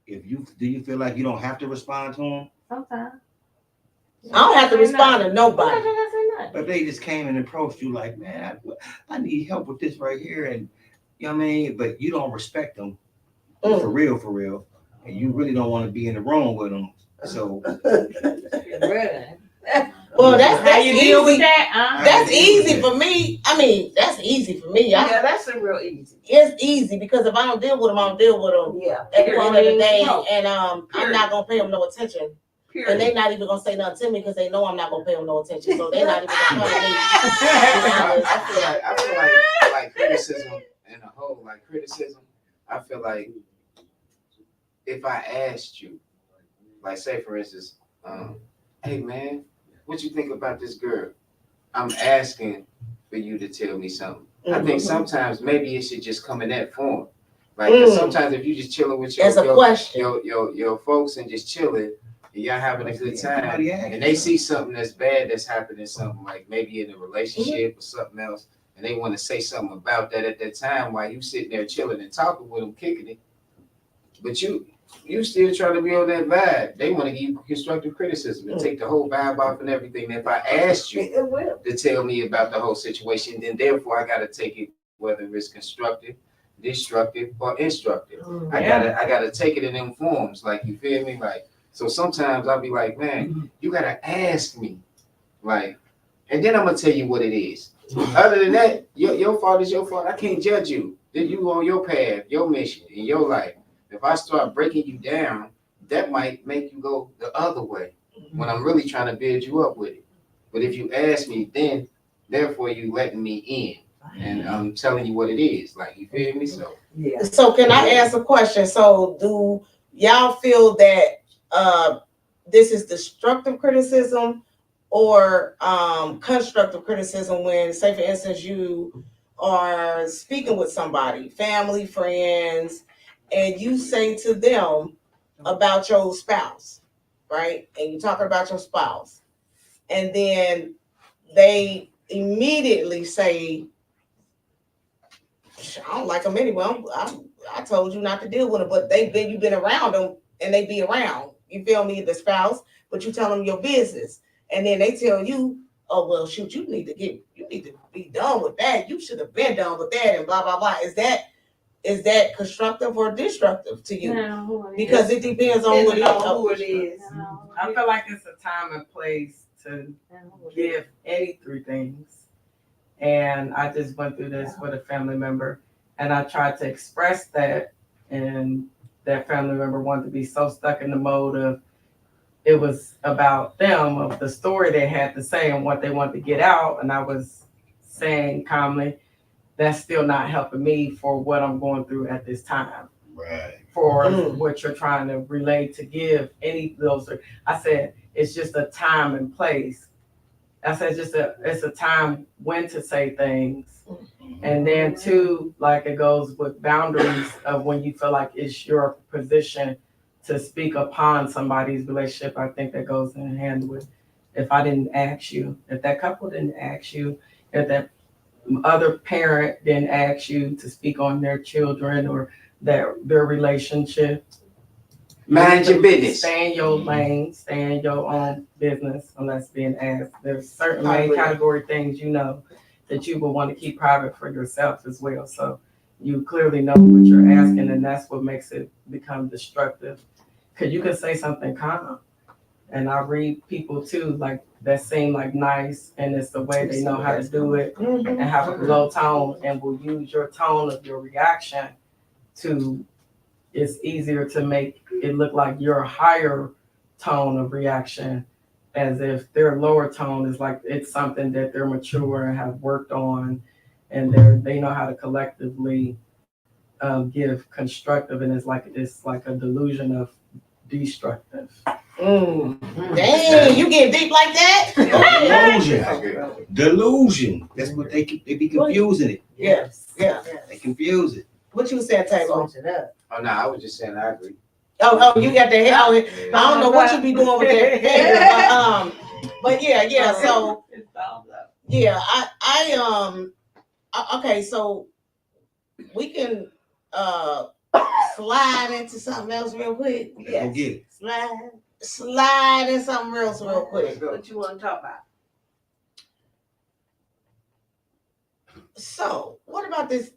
Do you feel like you don't have to respond to them? Sometimes. I don't have to respond to nobody. But they just came and approached you like, man, I need help with this right here, and you know what I mean. But you don't respect them for real, and you really don't want to be in the room with them. So, Well, that's How you deal with easy. that? That's easy for me. I mean, that's easy for me. Yeah, that's a real easy. It's easy because if I don't deal with them, I don't deal with them Yeah. at the end of the day, No. and I'm not gonna pay them no attention. Period. And they not even gonna say nothing to me because they know I'm not gonna pay them no attention. So they not even gonna come to me. I feel like criticism in a whole, like criticism, I feel like if I asked you, like say for instance, hey man, what you think about this girl? I'm asking for you to tell me something. I think sometimes maybe it should just come in that form. Like 'cause sometimes if you just chilling with your folks and just chilling, and y'all having a good time, and they see something that's bad that's happening, something like maybe in a relationship or something else, and they want to say something about that at that time while you sitting there chilling and talking with them, kicking it, but you still trying to be on that vibe. They want to give you constructive criticism and take the whole vibe off and everything. And if I asked you to tell me about the whole situation, then therefore I got to take it, whether it's constructive, destructive, or instructive. I gotta take it in them forms. Like, you feel me? Like, so sometimes I'll be like, man, you gotta ask me, like, and then I'm gonna tell you what it is. Other than that, your fault is your fault. I can't judge you. Then you on your path, your mission, in your life. If I start breaking you down, that might make you go the other way when I'm really trying to build you up with it. But if you ask me, then therefore you letting me in, and I'm telling you what it is. Like, you feel me? So Yeah. So can I ask a question? So do y'all feel that this is destructive criticism or constructive criticism when, say for instance, you are speaking with somebody, family, friends, and you say to them about your spouse, right? And you're talking about your spouse, and then they immediately say, I don't like them anyway. I told you not to deal with them, but you've been around them and they be around. You feel me? The spouse, but you tell them your business, and then they tell you, oh well, shoot, you need to be done with that. You should have been done with that, and blah blah blah. Is that constructive or destructive to you? No, Because it depends on who it is. I feel like it's a time and place to give any three things. And I just went through this with a family member, and I tried to express that, and that family member wanted to be so stuck in the mode of it was about them, of the story they had to say and what they wanted to get out. And I was saying calmly, that's still not helping me for what I'm going through at this time. Right. For what you're trying to relay to give any of those. I said, it's just a time and place. I said, it's a time when to say things. And then two, like it goes with boundaries of when you feel like it's your position to speak upon somebody's relationship. I think that goes in hand with if I didn't ask you, if that couple didn't ask you, if that other parent didn't ask you to speak on their children or their relationship. Mind your business. Stay in your lane, stay in your own business unless being asked. There's certain main category things that you will want to keep private for yourself as well. So you clearly know what you're asking, and that's what makes it become destructive. Because you can say something calm, and I read people too like that seem like nice, and it's the way they know how to do it and have a low tone, and will use your tone of your reaction to. It's easier to make it look like your higher tone of reaction, as if their lower tone is like it's something that they're mature and have worked on, and they know how to collectively give constructive, and it's like a delusion of destructive. Dang, you get deep like that? Delusion. That's what they be confusing it. Yes. Yeah. They confuse it. What you said, Taylor? Oh no, I was just saying I agree. Oh, you got that head. I don't know what you be doing with that finger, but yeah. So yeah, okay. So we can slide into something else real quick. Let's go get it. Slide in something else real quick. What you want to talk about? So what about this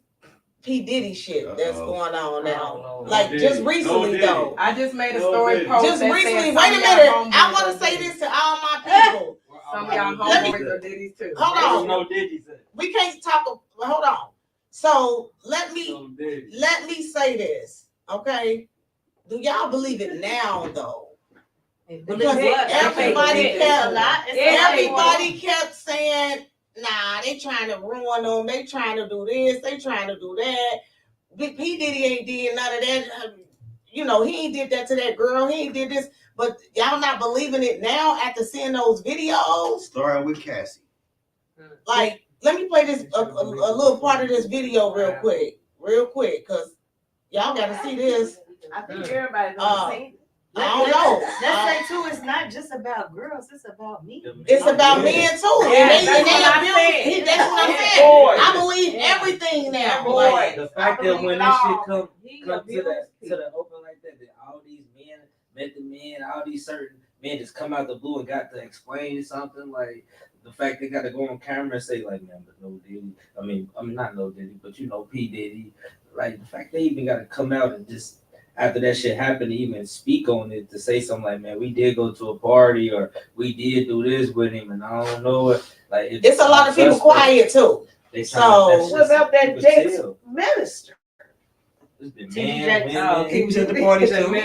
P. Diddy shit that's going on now? Like just recently though. I just made a story post. Just recently. Wait a minute. I want to say this to all my people. Some of y'all homeboys are Diddy's too. Hold on. No Diddy's. We can't talk. Hold on. So let me say this, okay? Do y'all believe it now though? Because everybody kept saying, nah, they trying to ruin them. They trying to do this. They trying to do that. P. Diddy ain't did none of that. You know, he ain't did that to that girl. He ain't did this. But y'all not believing it now after seeing those videos? Starting with Cassie. Like, let me play this a little part of this video real quick, because y'all got to see this. I think everybody's gonna see it. I don't know. Let's say too, it's not just about girls, it's about me. It's about men too. Yeah, That's what I'm saying. Boy. I believe everything now. Boy. Like, The fact that when this shit come to the open like that all these men, method men, all these certain men just come out the blue and got to explain something, like the fact they got to go on camera and say like, man, but no Diddy. I mean not no Diddy, but you know P. Diddy. Like the fact they even got to come out and just after that shit happened to even speak on it, to say something like, man, we did go to a party or we did do this with him and I don't know it. Like it's a lot of people quiet too. So what about that Jake's minister? He was at the party too. And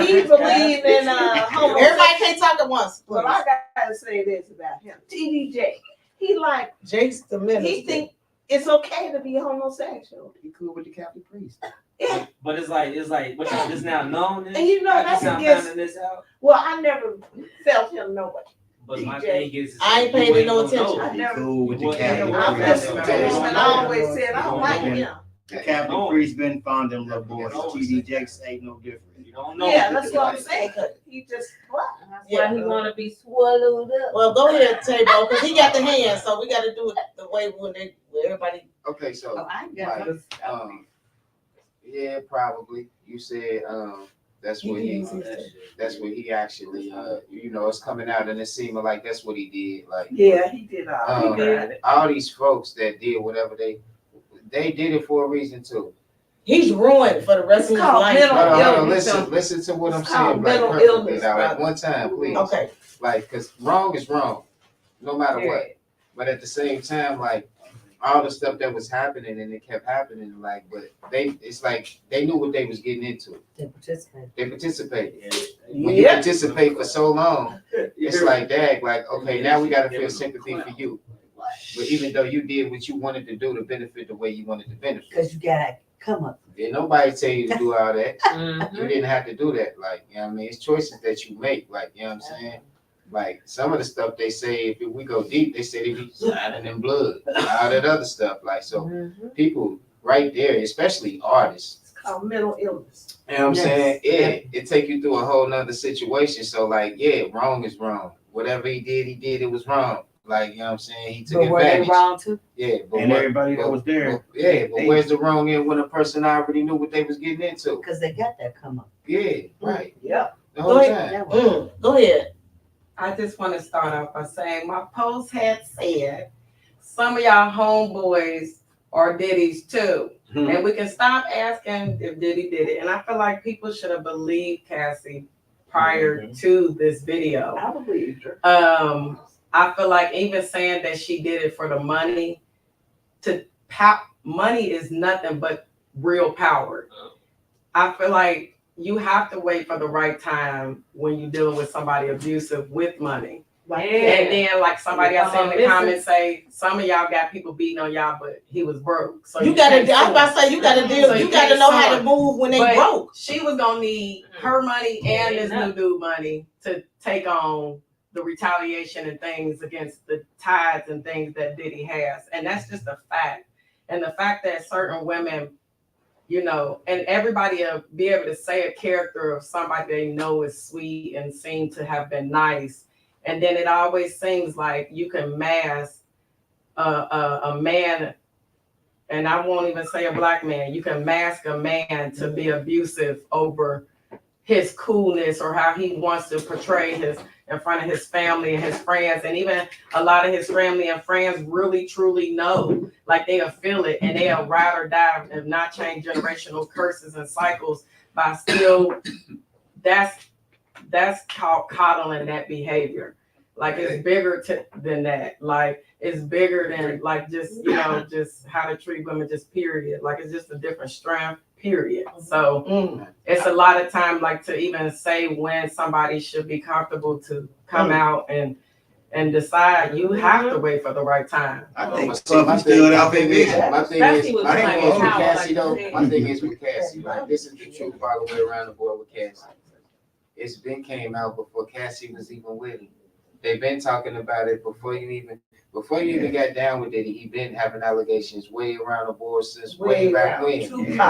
he believed in everybody can't talk at once. Well, I gotta say this about him. TDJ. He like Jake's the minister. he think it's okay to be homosexual. He cool with the Catholic priest. Yeah. But it's like what you just now known. And you know that's against. This out. Well, I never felt him no way. But my thing is, I ain't paying no attention. I never. Cool with the Catholic I priest. listened to him and I always said I don't like him. The Catholic priest been found them little boys. TD Jakes ain't no different. You don't know. Yeah, that's what I'm saying. He just what? That's why he want to be swallowed up. Well, go ahead, Tabo, because he got the hand, so we got to do it the way when everybody. Okay, so I got it. yeah, probably. You said that's what he actually it's coming out and it seeming like that's what he did. Like Yeah, he did all. He did. all these folks that did whatever they did it for a reason too. He's ruined for the rest of his called life. mental Hold on, illness. listen to what I'm It's called saying. Like, mental perfectly illness, now, at brother. one time, please. Okay. Like, because wrong is wrong, no matter what. But at the same time, like, all the stuff that was happening and it kept happening, like, but it's like they knew what they was getting into. They participate. They participated. When you participate for so long, it's like that, like, okay, now we gotta feel sympathy for you. But even though you did what you wanted to do to benefit the way you wanted to benefit. Because you gotta come up. Did nobody tell you to do all that? You didn't have to do that. Like, you know what I mean? It's choices that you make, like, you know what I'm saying? Like, some of the stuff they say, if we go deep, they say they be signing in blood, all that other stuff. Like, so people right there, especially artists. It's called mental illness. You know what I'm saying? Yeah, it take you through a whole nother situation. So, like, yeah, wrong is wrong. Whatever he did, it was wrong. Like, you know what I'm saying? He took But were advantage. they wrong too? Yeah, but And everybody that was there. But where's the wrong end when a person already knew what they was getting into? Because they got that come up. Yeah, right. Yeah. The whole time. Go ahead. I just want to start off by saying my post had said some of y'all homeboys are Diddy's too. And we can stop asking if Diddy did it. And I feel like people should have believed Cassie prior to this video. I believe her. I feel like even saying that she did it for the money, money is nothing but real power. I feel like you have to wait for the right time when you're dealing with somebody abusive with money. Right. And then, like somebody else in the comments say, some of y'all got people beating on y'all, but he was broke. So you gotta. I was about to say you gotta deal. So you gotta know how to sue. move when they But broke. she was gonna need her money and this new dude money to take on the retaliation and things against the tithes and things that Diddy has, and that's just a fact. And the fact that certain women, you know, and everybody will be able to say a character of somebody they know is sweet and seem to have been nice, and then it always seems like you can mask a man, and I won't even say a black man. You can mask a man to be abusive over his coolness or how he wants to portray his in front of his family and his friends, and even a lot of his family and friends really truly know, like they'll feel it and they'll ride or die and not change generational curses and cycles by still. That's called coddling that behavior. Like it's bigger than that. Like it's bigger than like just just how to treat women. Just period. Like it's just a different strength. Period. So it's a lot of time, like to even say when somebody should be comfortable to come out and decide. You have to wait for the right time. I think my thing is with Cassie though. My thing is with Cassie. Like this is the truth all the way around the board with Cassie. It's been came out before Cassie was even with him. They've been talking about it before you even got down with it. He been having allegations way around the board since way back when.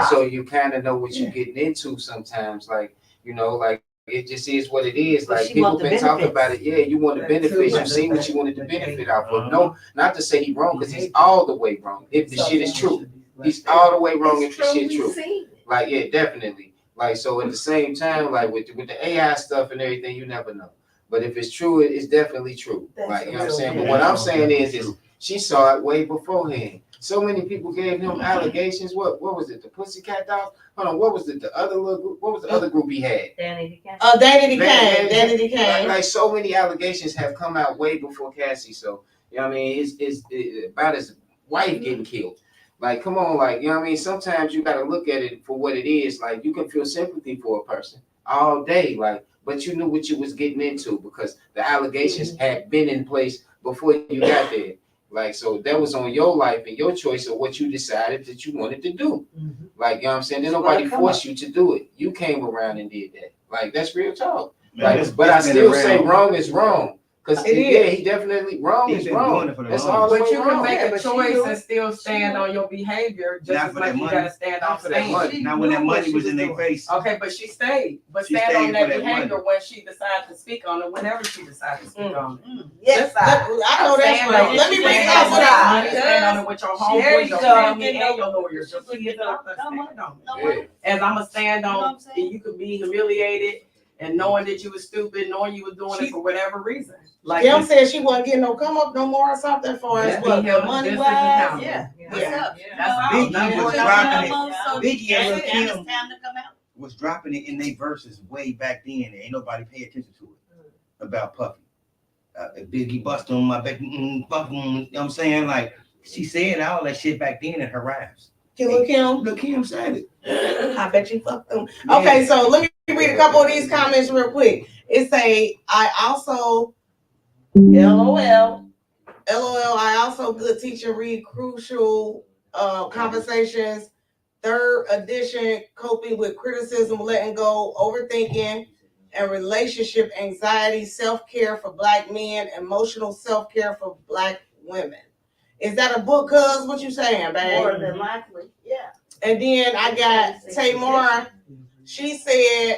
So you kind of know what you're getting into sometimes. Like, you know, like it just is what it is. Like people been talking about it. Yeah, you want the benefits. You've seen what you wanted to benefit off of. No, not to say he's wrong, because he's all the way wrong. If the shit is true, he's all the way wrong if the shit true. Like, yeah, definitely. Like, so at the same time, like with the AI stuff and everything, you never know. But if it's true, it's definitely true. Like, you know what I'm saying? But what I'm saying is she saw it way beforehand. So many people gave him allegations. What was it? The Pussycat Dolls? Hold on, what was it? The other little group? What was the other group he had? Danny DeCane. Like so many allegations have come out way before Cassie. So, you know what I mean? It's about his wife getting killed. Like, come on, like, you know what I mean? Sometimes you gotta look at it for what it is. Like, you can feel sympathy for a person all day, like, but you knew what you was getting into because the allegations had been in place before you got there. Like, so that was on your life and your choice of what you decided that you wanted to do. Like, you know what I'm saying? Then nobody forced you to do it. You came around and did that. Like, that's real talk. Like, but I still say wrong is wrong. Because he definitely wrong is wrong. That's all. But you can make a choice and still stand on your behavior just as much you gotta stand on staying. Now when that money was in their face. Okay, but she stayed. But stand on that behavior when she decided to speak on it, whenever she decided to speak on it. Yes, I know that's right. Let me bring that one up. Stand on it with your homeboys, your family, and your lawyers. As I'm gonna stand on, you could be humiliated. And knowing that you was stupid, knowing you was doing it for whatever reason. Like Kim said she wasn't getting no come up no more or something for us. What, money wise? Yeah. That's all. Biggie was dropping it. Biggie and Lil' Kim time to come out. was dropping it in their verses way back then. And ain't nobody pay attention to it about Puffy. Biggie bust on my back, you know what I'm saying? Like, She said all that shit back then in her raps. Look, Kim. Look, Kim said it. I bet you fucked them. Okay, so let me read a couple of these comments real quick. It say, I also, LOL, I also good teacher read crucial conversations. Third edition, coping with criticism, letting go, overthinking, and relationship anxiety, self-care for Black men, emotional self-care for Black women. Is that a book, cuz? What you saying, babe? More than likely, yeah. And then I got Tamara. She said,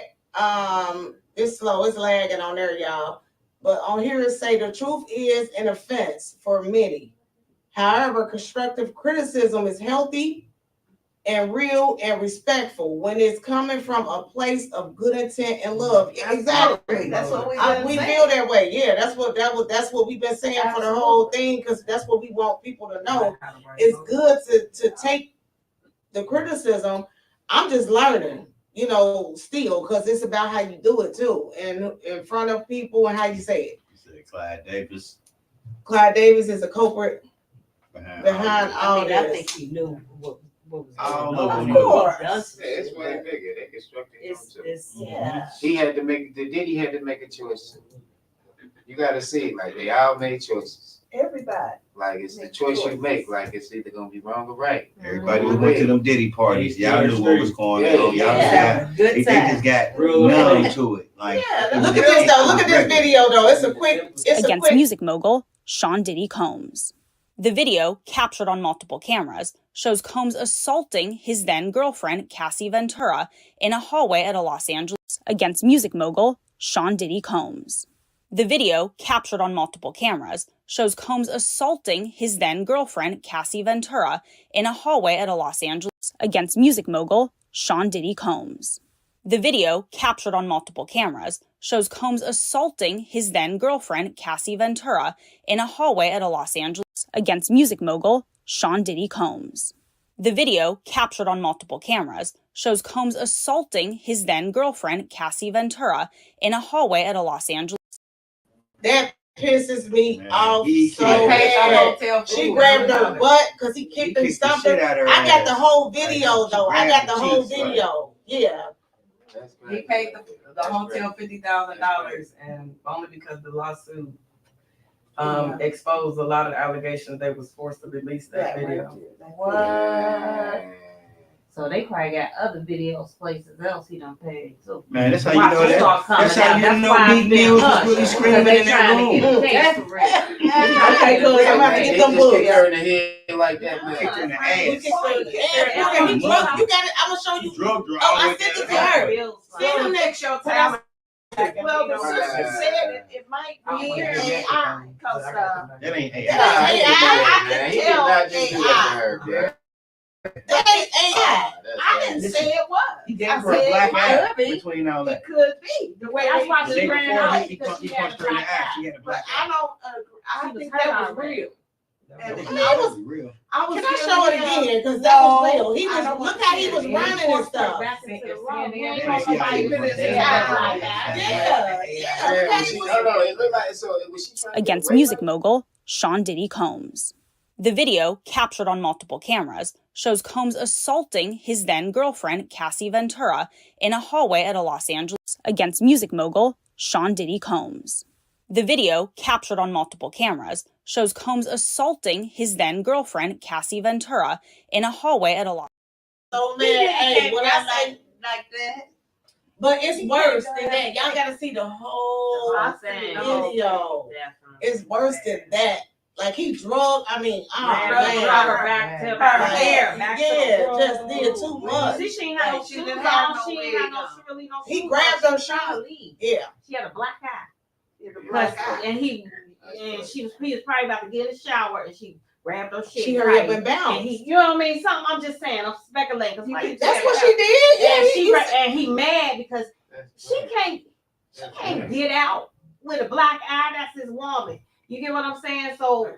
it's slow, it's lagging on there, y'all. But on here it say the truth is an offense for many. However, constructive criticism is healthy and real and respectful when it's coming from a place of good intent and love. Exactly. That's what we feel that way. Yeah, that's what we've been saying for the whole thing, because that's what we want people to know. It's good to take the criticism. I'm just learning, still, because it's about how you do it too, and in front of people and how you say it. You said Clyde Davis. Clyde Davis is a culprit behind all this. I think he knew what was All going of on. them. Of course. Yeah, it's way bigger. They constructed him too. Yeah. He had to make Diddy had to make a choice too. You gotta see it, like they all made choices. Everybody. Like it's the choice you make. Like it's either gonna be wrong or right. Everybody who went to them Diddy parties, y'all knew what was going on. Y'all Yeah. Good they time. just got numb to it. Like, Look at this though. Look at this video though. It's a quick. Against music mogul Sean Diddy Combs. The video, captured on multiple cameras, shows Combs assaulting his then-girlfriend Cassie Ventura in a hallway at a Los Angeles. Against music mogul Sean Diddy Combs. The video, captured on multiple cameras, shows Combs assaulting his then-girlfriend Cassie Ventura in a hallway at a Los Angeles. Against music mogul Sean Diddy Combs. The video, captured on multiple cameras, shows Combs assaulting his then-girlfriend Cassie Ventura in a hallway at a Los Angeles. Against music mogul Sean Diddy Combs. The video, captured on multiple cameras, shows Combs assaulting his then-girlfriend Cassie Ventura in a hallway at a Los Angeles. That pisses me off he so kicked bad. She grabbed her butt because he kicked and stumped her. I got the whole video though. I got the whole video. Yeah. He paid the hotel $50,000, and only because the lawsuit exposed a lot of allegations, they was forced to release that video. What? So they probably got other videos places else he done paid too. man, that's how you know that. That's how you know Big Mills was really screaming in that room. Okay, cool. I'm about to get them books. Kick her in the head like that, man. Kicked her in the You ass. got it. I'm gonna show you. Drug Oh, I sent it to her. Send him next show time. Well, the Okay. sister said it might be AI, because That ain't That AI. ain't AI. He did not just do that to her, bro. that ain't AI. I didn't say it was. He I gave her a said black it eye could be. between all that. It could be. The way That's why The she day ran before, out he because punched she had a her in the black eye. eye. She had a But black I eye. don't I She think was that hurt was real. That was real. I was Can I giving show it him- again? Because that was real. He I was don't look how he was want to running and stuff. Back into the room. We ain't Yeah, gonna see how fight he with was this running. guy like that. Yeah. Yeah, when she, no, it looked like so. Was she trying to Against get music raped? mogul Sean Diddy Combs. The video, captured on multiple cameras, shows Combs assaulting his then-girlfriend Cassie Ventura in a hallway at a Los Angeles. Against music mogul Sean Diddy Combs. The video, captured on multiple cameras, shows Combs assaulting his then-girlfriend Cassie Ventura in a hallway at a Los So man, hey, when I say like that. but it's worse than that. Y'all gotta see the whole video. It's worse than that. Like he drug, I mean, Drug man. her back to her Like, hair. Back to yeah, the room. just did too much. See, she ain't had no She shoes didn't have on. no She ain't wig had no on. really no He shoes grabbed on. her She was trying to shoes. leave. Yeah. She had a black eye. The black eye. And he was probably about to get in the shower, and she grabbed her shit. She hurried up right. and bounced. And he, you know what I mean? Something. I'm just saying. I'm speculating because like That's what she did. Yeah, and he mad because she can't get out with a black eye. That's his woman. You get what I'm saying? So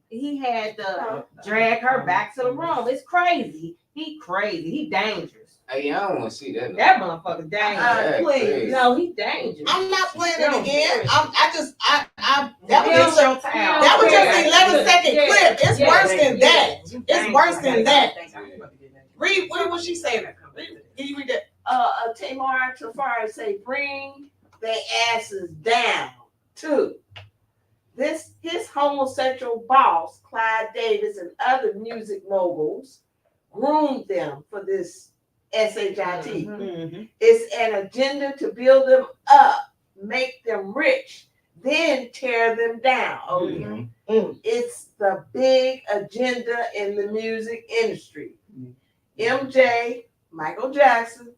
he had to drag her back to the room. It's crazy. He crazy. He dangerous. Hey, I don't want to see that. That motherfucker dangerous. Please. No, he dangerous. I'm not playing it again. That was That just 11-second clip. It's worse than that. It's worse than that. Read, what was she saying? Can you read that? Tamar Tafari say, bring their asses down. 2. His homosexual boss, Clyde Davis, and other music moguls groomed them for this SHIT. Mm-hmm. It's an agenda to build them up, make them rich, then tear them down. Mm-hmm. It's the big agenda in the music industry. MJ, Michael Jackson,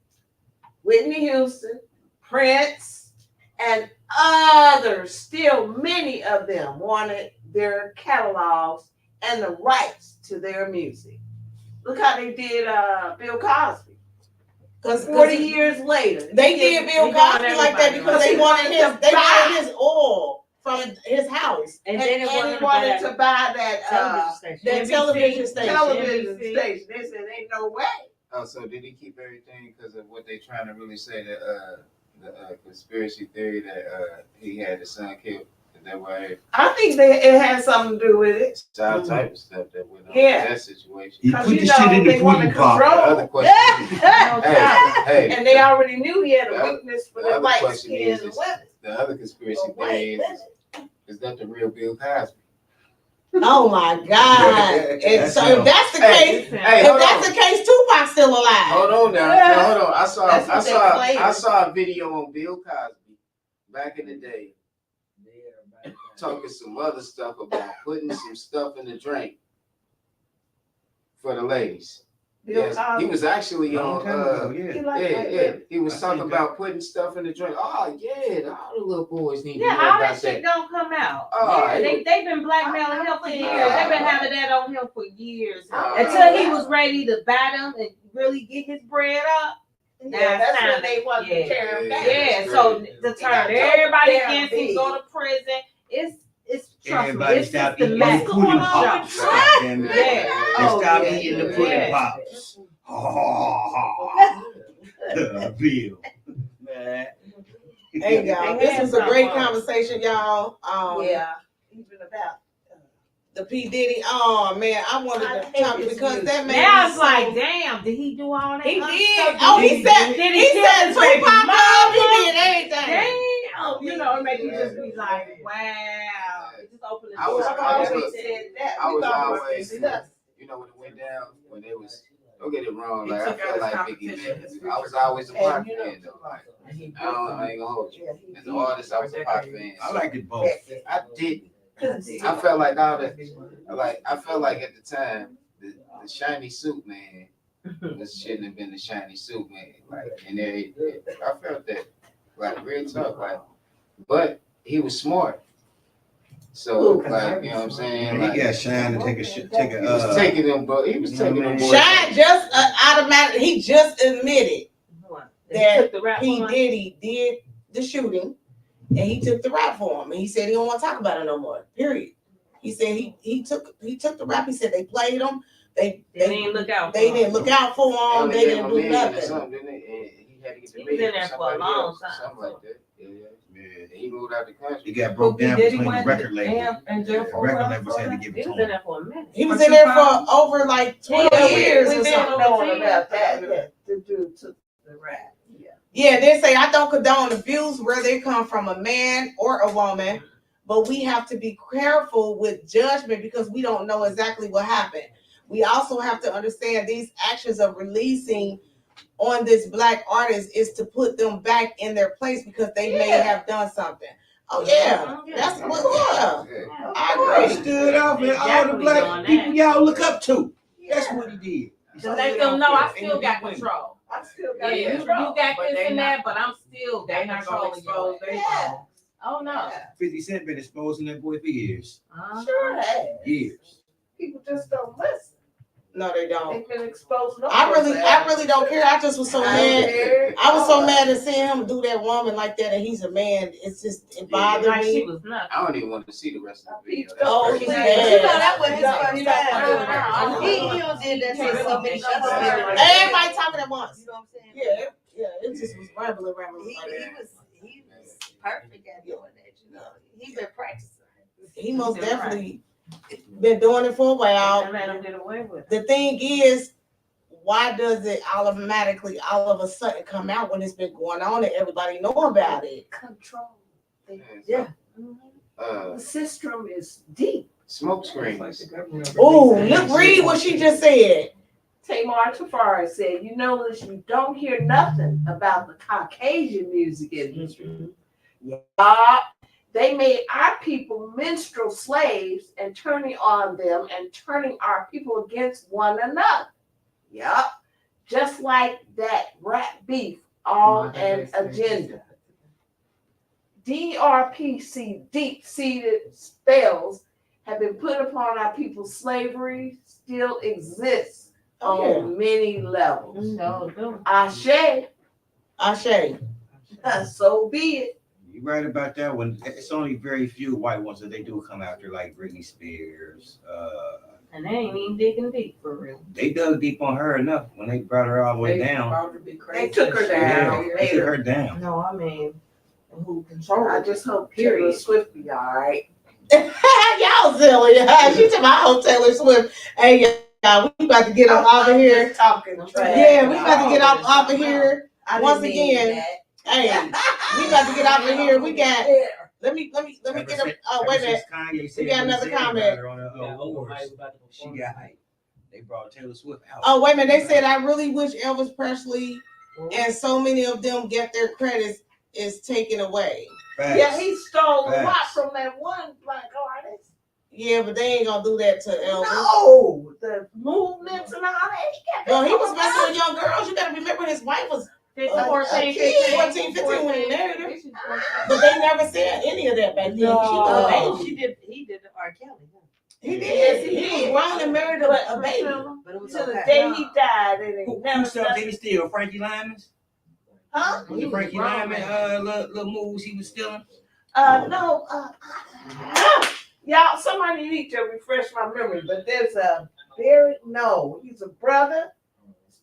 Whitney Houston, Prince, and others, still many of them wanted their catalogs and the rights to their music. Look how they did Bill Cosby. Because 40 years later, they did Bill Cosby like that because they wanted his oil from his house, and then he wanted to buy that television station. They said, "Ain't no way." Oh, so did he keep everything because of what they trying to really say that the conspiracy theory that he had his son killed? Is that why? I think it has something to do with it. It's all type of stuff that went on in that situation. He put the shit in the pudding pop. The other question hey, and they already knew he had a weakness for the white skin and women. The other conspiracy theory is that the real Bill Cosby? Oh my God! And so if that's the case, the case, Tupac's still alive. Hold on now. Hold on. I saw a video on Bill Cosby back in the day talking some other stuff about putting some stuff in the drink for the ladies. Yes, he was actually on. He was talking about putting stuff in the drink. Oh yeah, all the little boys need to know all about that shit don't come out. Oh, they've been blackmailing him for years. They've been having that on him for years until he was ready to bat him and really get his bread up. Yeah, that's when they want to tear him down. Yeah, so to turn everybody against him, go to prison. It's trust me, it's stop eating the pudding pops. Stop eating the pudding pops. Bill. Man. Hey y'all, this was a great conversation, y'all. Even about the P. Diddy. Oh man, I wanted to talk because that man. Now it's like, damn, did he do all that? He did. Oh, he said Tupac love. He did everything. Damn, you know, it makes you just be like, wow. It just opened the door. I was always, you know, when it went down, when they was. Don't get it wrong. Like I felt like Biggie, man. I was always a Pac fan, though. Like, I ain't gonna hold you. As an artist, I was a Pac fan. I liked it both. I didn't. I felt like all that. I felt like at the time, the shiny suit man shouldn't have been the shiny suit man. Like, and I felt that, like, real tough. Like, but he was smart. So, like, you know what I'm saying? He got Shine to take a. He was taking them, but he was taking them. Shine just automatic. He just admitted that P. Diddy did the shooting, and he took the rap for him. And he said he don't want to talk about it no more. Period. He said he took the rap. He said they played him. They didn't look out. They didn't look out for him. They didn't do nothing. He had to get the he was in there for a long time. Something like that. Yeah, he moved out the country. He got broke down between the record labels. The record labels had to give it to him. He was in there for a minute. He was in there for over like 12 years or something. Knowing about that, the dude took the rap. Yeah, they say I don't condone abuse, whether they come from a man or a woman, but we have to be careful with judgment because we don't know exactly what happened. We also have to understand these actions of releasing on this black artist is to put them back in their place because they may have done something. Oh yeah, that's what. Yeah, I agree. Stood up and all the black people y'all look up to. That's what he did. To let them know I still got control. I still got control. You got this and that, but I'm still got control of you. Oh no. 50 Cent been exposing that boy for years. Sure has. Years. People just don't listen. No, they don't. They've been exposed. I really don't care. I just was so mad. I was so mad at seeing him do that woman like that, and he's a man. It's just it bothered Like me. she was nuts. I don't even want to see the rest of the video. Oh, he's bad. You know that was his first time. He did that shit so many times. Everybody talking at once. You know what I'm saying? Yeah, it just was rambling. He was perfect at doing that. You know, he been practicing. He most definitely been doing it for a while. Let him get away with it. The thing is, why does it automatically all of a sudden come out when it's been going on and everybody know about it? Control. Yeah. The system is deep. Smoke screens. Oh, look, read what she just said. Tamar Tafari said, you notice you don't hear nothing about the Caucasian music industry. Yeah. They made our people minstrel slaves and turning on them and turning our people against one another. Yep. Just like that rat beef, all an agenda. DRPC, deep-seated spells, have been put upon our people. Slavery still exists on many levels. Ashe. So be it. You're right about that one. It's only very few white ones that they do come after, like Britney Spears. And they ain't even digging deep for real. They dug deep on her enough when they brought her all the way down. They took her down. Yeah, they took her down. No, I mean, who controls? I just hope Taylor Swift be all right. Y'all silly. She took my whole Taylor Swift. Hey, y'all, we about to get up out of here. Talking trash. Yeah, we about to get off of here. Once again. Hey, we about to get out of here. We got. Let me get up. Oh, wait a minute. We got another comment. She got hype. They brought Taylor Swift out. Oh, wait a minute. They said, I really wish Elvis Presley and so many of them get their credits is taken away. Facts. Yeah, he stole a lot from that one black artist. Yeah, but they ain't gonna do that to Elvis. No, the movements and all that. Well, he was messing with young girls. You gotta remember his wife was 14, 15 when he married her. But they never said any of that back then. No. He did the R. Kelly. He did. He was grown and married a baby. But it was Till the day he died, Who stuff did he steal? Frankie Lyman's? Huh? Was it Frankie Lyman little moves he was stealing? No. Y'all, somebody need to refresh my memory, but there's he's a brother,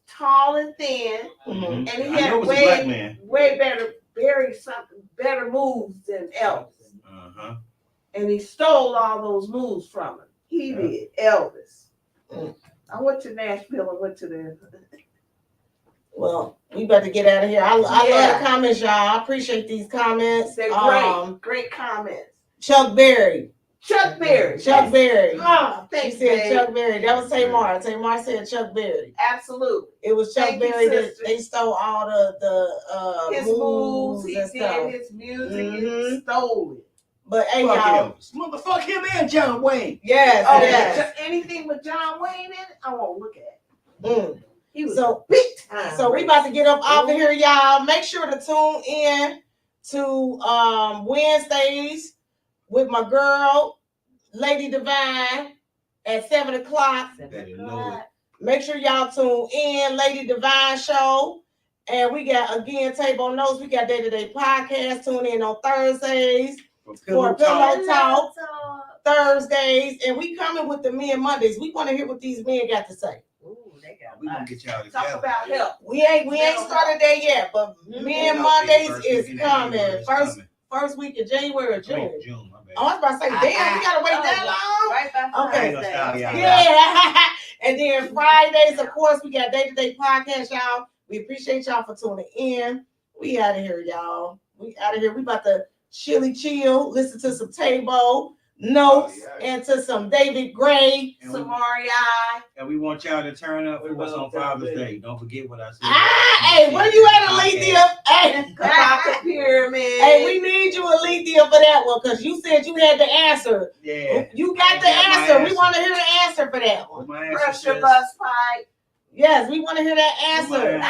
tall and thin, and he had way better moves than Elvis. And he stole all those moves from him. He did, Elvis. I went to Nashville and went to the. Well, we about to get out of here. I love the comments, y'all. I appreciate these comments. They're great comments. Chuck Berry. Chuck Berry. Oh, thanks, she said babe. Chuck Berry. That was Tamar. Tamar said Chuck Berry. Absolutely. It was Chuck Berry that they stole all the his moves he and did stuff. his music and stole it. But hey, y'all, motherfuck him and John Wayne. Yes. Anything with John Wayne in it, I won't look at. He was big time. So we about to get up off of here, y'all. Make sure to tune in to Wednesdays with my girl, Lady Divine, at 7 o'clock. Make sure y'all tune in, Lady Divine Show. And we got, again, Table Notes. We got Day-to-Day Podcast. Tune in on Thursdays for Pillow Talk. Thursdays. And we coming with the Men Mondays. We want to hear what these men got to say. We gonna get y'all together. Talk about help. We ain't started that yet, but Men Mondays is coming. First week of January or June. I was about to say, damn, we gotta wait that long. Right Okay. Yeah. And then Fridays, of course, we got Day-to-Day Podcast, y'all. We appreciate y'all for tuning in. We out of here, y'all. We out of here. We about to chill, listen to some Tabo Notes and to some David Gray, Samari. And we want y'all to turn up for us on Father's Day. Don't forget what I said. Hey, where you at, Alethea? Hey, Kabaka Pyramid. Hey, we need you, Alethea, for that one, because you said you had the answer. Yeah. You got the answer. We want to hear the answer for that one. Pressure bus pipe. Yes, we want to hear that answer.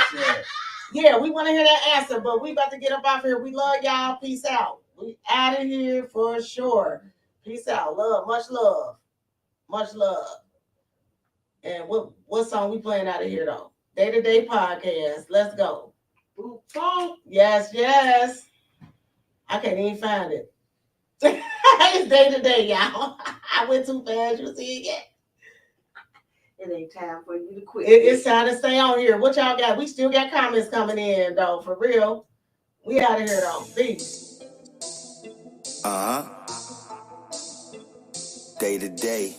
Yeah, we want to hear that answer, but we about to get up off here. We love y'all. Peace out. We out of here for sure. Peace out. Love. Much love. Much love. And what song we playing out of here though? Day-to-Day podcast. Let's go. Yes, yes. I can't even find it. It's Day-to-Day, y'all. I went too fast. You see it yet? It ain't time for you to quit. It's time to stay on here. What y'all got? We still got comments coming in though, for real. We out of here though. Peace. Day-to-Day.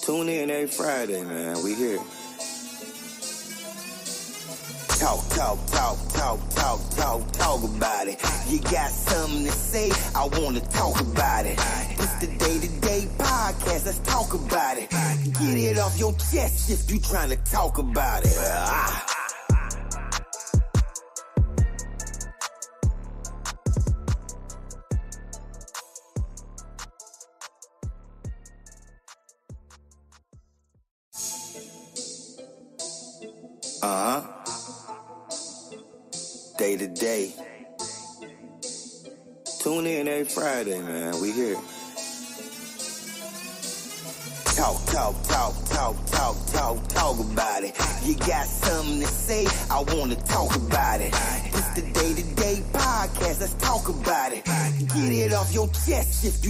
Tune in every Friday, man. We here. Talk about it. You got something to say, I want to talk about it. It's the Day-to-Day podcast, let's talk about it. Get it off your chest if you trying to talk about it. Day-to-Day. Tune in every Friday, man. We here. Talk about it. You got something to say, I want to talk about it. It's the Day-to-Day podcast, let's talk about it. Get it off your chest if you